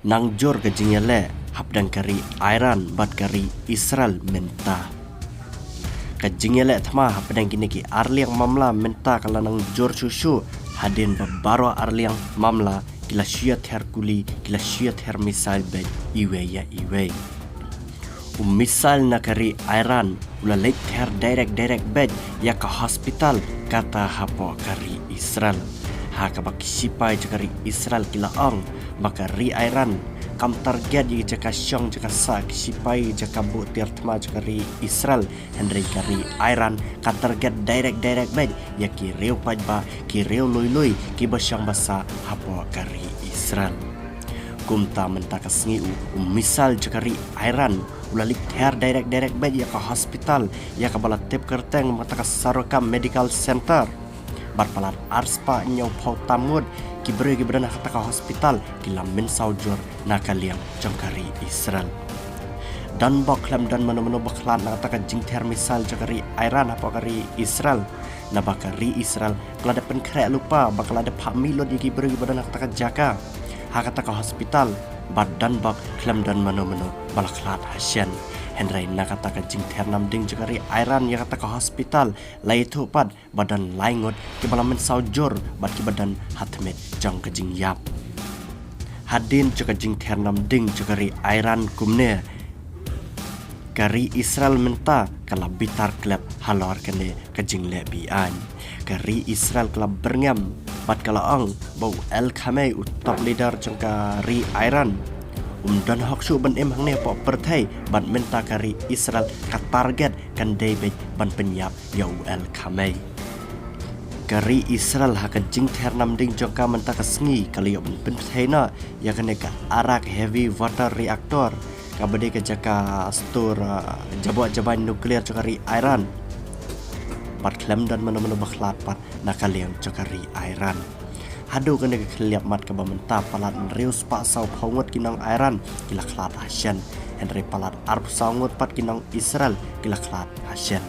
nang jor ke jingele habdang kari Iran bat kari Israel menta. Ke jingele thma habdang kini ki arliang mamla menta kala nang jor susu hadin babaro arliang mamla kila syat herkuli kila syat her misal bed iwe ya iwe. Misal na kari Iran ula late her direct bed ya ke hospital kata hapo kari Israel. Haka bak sipai kari Israel kila ang bakari Iran kam target yi jaka syong jaka sa sipai jaka butir tma kari Israel Henry kari Iran ka target direct bed ya ki reu paj ba ki reu lui ki basyang basa hapo kari Israel. Kumta mentaka sengi misal jakari Iran ulalik her direct bed ya ke hospital ya ke balat tip kerteng mataka Sarokam Medical Center barpalat arspa nyau pau tamud ki beran kata ke hospital ki lamin saujur nakaliang jangkari Israel dan baklam dan mano baklan kata jingter misal jakari Iran apa kari Israel na bakari Israel kelada penkre lupa bakal ada pamilo di ki beran kata jaka hakata ke hospital badan bak klam dan mano balaklat hasyan Henry nakata ke jingter nam ding jakari Iran ya kata ke hospital lai tu pad badan laingot ke balamen saujur bat ki badan hatmet jang ke jing yap hadin jaka jingter nam ding jakari Iran kumne kari Israel menta kala bitar klub halor kene ke jing lebian kari Israel kala berngam bat kala ang bau El Khamenei top leader jangka ri Iran dan hoksu ban em hangne po perthai ban menta kari Israel ka target kan David ban penyap yau El Khamenei kari Israel haka jing ter nam ding jangka menta ka sngi kali yo ban penthai na ya kene ka arak heavy water reactor ka bade ka jaka store jaban nuklear jangka Iran bat klem dan mano bakhlat pat nakaliang jangka Iran hadu kena keliap mat ke bamenta palat rius pak sau paungut kinang Iran kila klat Hasyan Henry palat arp saungut pat kinang Israel kila klat Hasyan